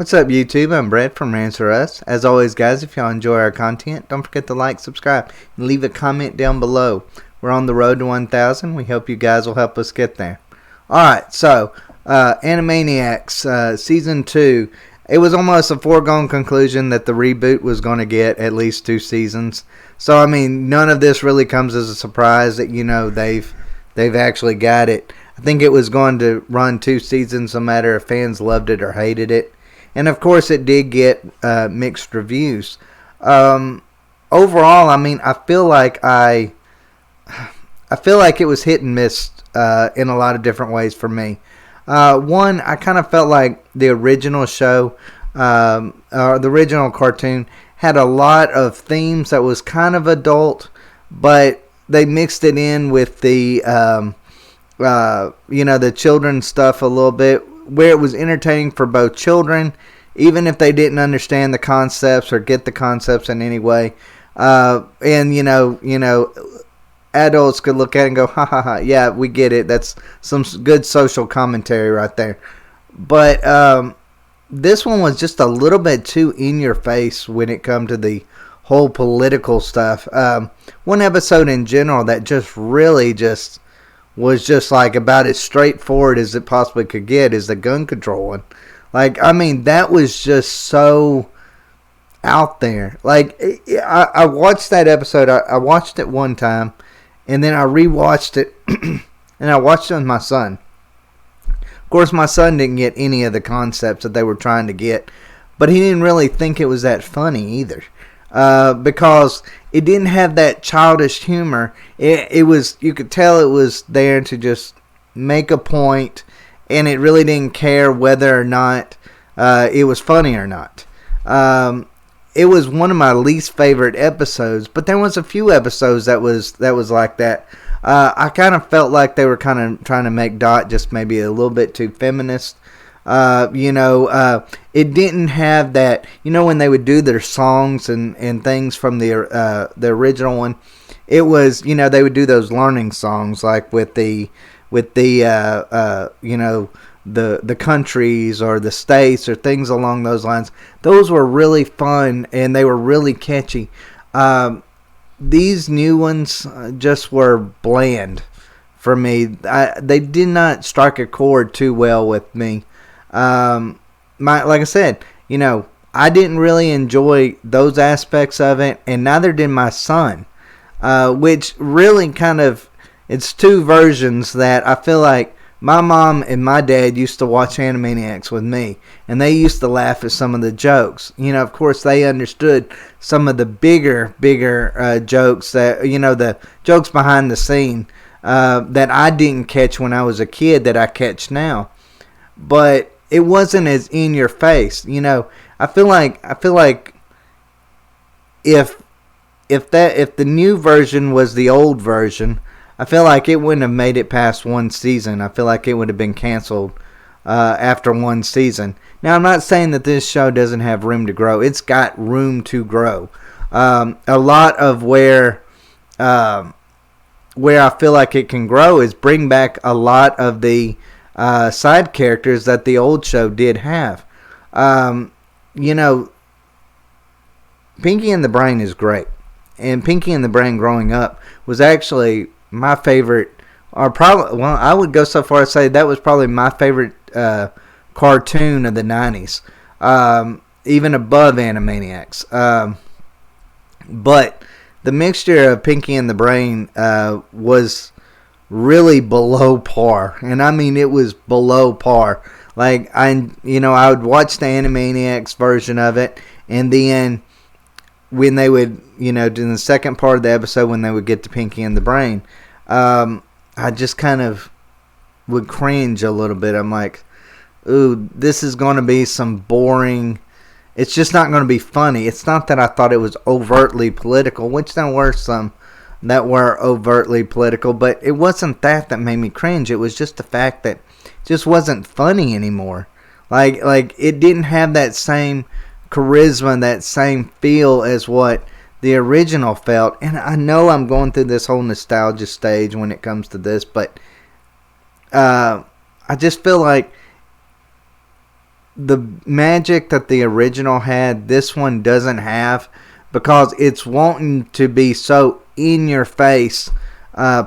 What's up, YouTube? I'm Brett from Rants. As always, guys, if y'all enjoy our content, don't forget to like, subscribe, and leave a comment down below. We're on the road to 1,000. We hope you guys will help us get there. Alright, so, Animaniacs, Season 2. It was almost a foregone conclusion that the reboot was going to get at least 2 seasons. So, I mean, none of this really comes as a surprise that, they've actually got it. I think it was going to run 2 seasons no matter if fans loved it or hated it. And, of course, it did get mixed reviews. Overall, I mean, I feel like it was hit and miss in a lot of different ways for me. One, I kind of felt like the original show, the original cartoon, had a lot of themes that was kind of adult, but they mixed it in with the, the children's stuff a little bit, where it was entertaining for both children, even if they didn't understand the concepts or get the concepts in any way. Adults could look at it and go, ha ha ha, yeah, we get it. That's some good social commentary right there. But this one was just a little bit too in your face when it come to the whole political stuff. One episode in general that just really just was just like about as straightforward as it possibly could get is the gun control one. Like, I mean, that was just so out there. Like, I watched that episode. I watched it one time, and then I rewatched it, and I watched it with my son. Of course, my son didn't get any of the concepts that they were trying to get, but he didn't really think it was that funny either, because it didn't have that childish humor. It was, you could tell it was there to just make a point, and it really didn't care whether or not it was funny or not. It was one of my least favorite episodes, but there was a few episodes that was like that. I kind of felt like they were kind of trying to make Dot just maybe a little bit too feminist. It didn't have that, when they would do their songs and things from the original one. It was, they would do those learning songs like with the countries or the states or things along those lines. Those were really fun and they were really catchy. These new ones just were bland for me. They did not strike a chord too well with me. Like I said, I didn't really enjoy those aspects of it, and neither did my son. Which really kind of, it's 2 versions that I feel like my mom and my dad used to watch Animaniacs with me, and they used to laugh at some of the jokes. Of course, they understood some of the bigger jokes that, the jokes behind the scene that I didn't catch when I was a kid that I catch now. But it wasn't as in your face. I feel like if the new version was the old version, I feel like it wouldn't have made it past 1 season. I feel like it would have been canceled after 1 season. Now, I'm not saying that this show doesn't have room to grow. It's got room to grow. A lot of where I feel like it can grow is bring back a lot of the side characters that the old show did have. Pinky and the Brain is great. And Pinky and the Brain growing up was actually my favorite, or probably, well, I would go so far as to say that was probably my favorite cartoon of the 90s, even above Animaniacs. But the mixture of Pinky and the Brain was really below par, and I mean it was below par. Like I would watch the Animaniacs version of it, and then when they would, in the second part of the episode when they would get to Pinky and the Brain, I just kind of would cringe a little bit. I'm like, ooh, this is going to be some boring. It's just not going to be funny. It's not that I thought it was overtly political, which there were some that were overtly political, but it wasn't that made me cringe. It was just the fact that it just wasn't funny anymore. Like it didn't have that same charisma, that same feel as what the original felt. And I know I'm going through this whole nostalgia stage when it comes to this, but I just feel like the magic that the original had, this one doesn't have, because it's wanting to be so in your face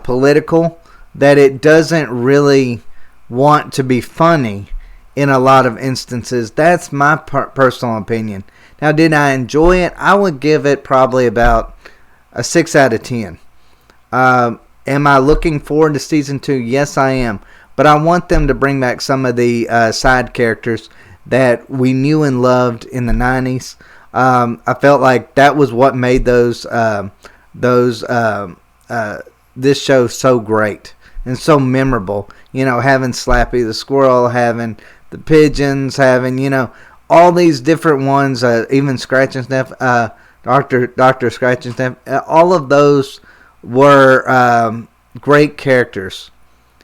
political that it doesn't really want to be funny in a lot of instances. That's my personal opinion. Now, did I enjoy it? I would give it probably about a 6 out of 10. Am I looking forward to season 2? Yes, I am. But I want them to bring back some of the side characters that we knew and loved in the 90s. I felt like that was what made this show so great and so memorable. Having Slappy the squirrel, having the pigeons, having, all these different ones, even Scratch and Sniff, Dr. Scratch and Sniff, all of those were great characters.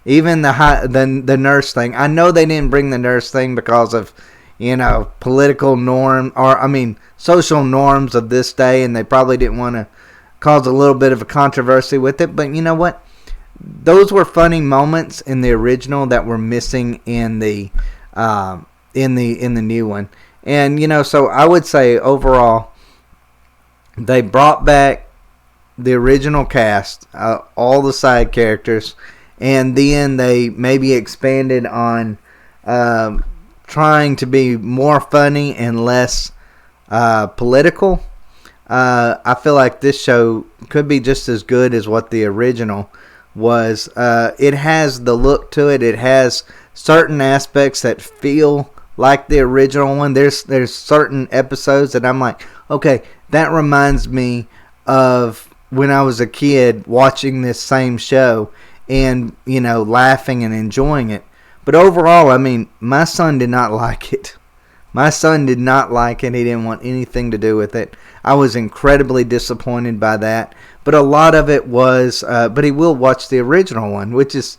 Even the nurse thing. I know they didn't bring the nurse thing because of, political social norms of this day, and they probably didn't want to cause a little bit of a controversy with it. But you know what? Those were funny moments in the original that were missing in the new one. And so I would say overall, they brought back the original cast, all the side characters, and then they maybe expanded on trying to be more funny and less political. I feel like this show could be just as good as what the original was. It has the look to it. It has certain aspects that feel like the original one. There's certain episodes that I'm like, okay, that reminds me of when I was a kid watching this same show and, laughing and enjoying it. But overall, my son did not like it. My son did not like it. He didn't want anything to do with it. I was incredibly disappointed by that. But a lot of it was, but he will watch the original one, which is,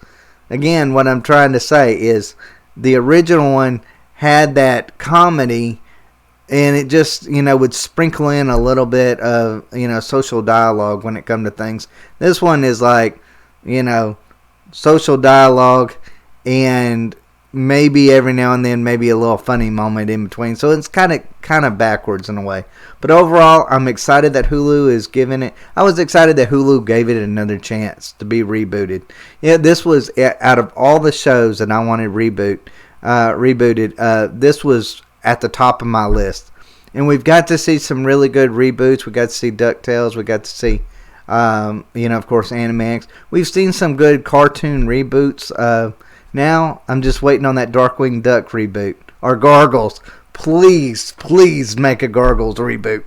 again, what I'm trying to say is the original one had that comedy, and it just, would sprinkle in a little bit of, social dialogue when it comes to things. This one is like, social dialogue and maybe every now and then maybe a little funny moment in between. So it's kind of backwards in a way. But overall, I'm excited that Hulu is giving it. I was excited that Hulu gave it another chance to be rebooted. Yeah, this was, out of all the shows that I wanted rebooted, this was at the top of my list. And we've got to see some really good reboots. We got to see DuckTales. We got to see, of course, Animaniacs. We've seen some good cartoon reboots. Now, I'm just waiting on that Darkwing Duck reboot. Or Gargoyles. Please make a Gargoyles reboot.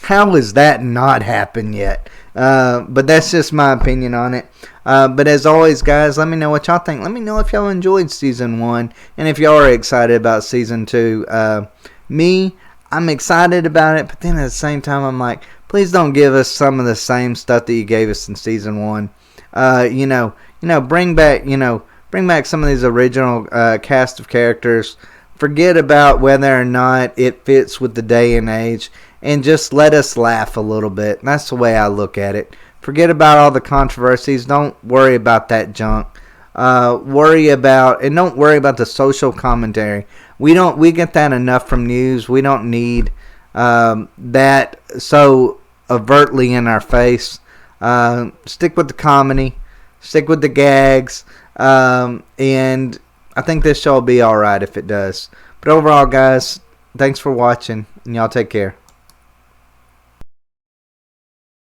How has that not happened yet? But that's just my opinion on it. But as always, guys, let me know what y'all think. Let me know if y'all enjoyed Season 1. And if y'all are excited about Season 2. I'm excited about it. But then at the same time, I'm like, please don't give us some of the same stuff that you gave us in Season 1. Bring back some of these original cast of characters. Forget about whether or not it fits with the day and age, and just let us laugh a little bit. That's the way I look at it. Forget about all the controversies. Don't worry about that junk. Don't worry about the social commentary. We get that enough from news. We don't need that so overtly in our face. Stick with the comedy. Stick with the gags, and I think this show will be alright if it does. But overall, guys, thanks for watching, and y'all take care.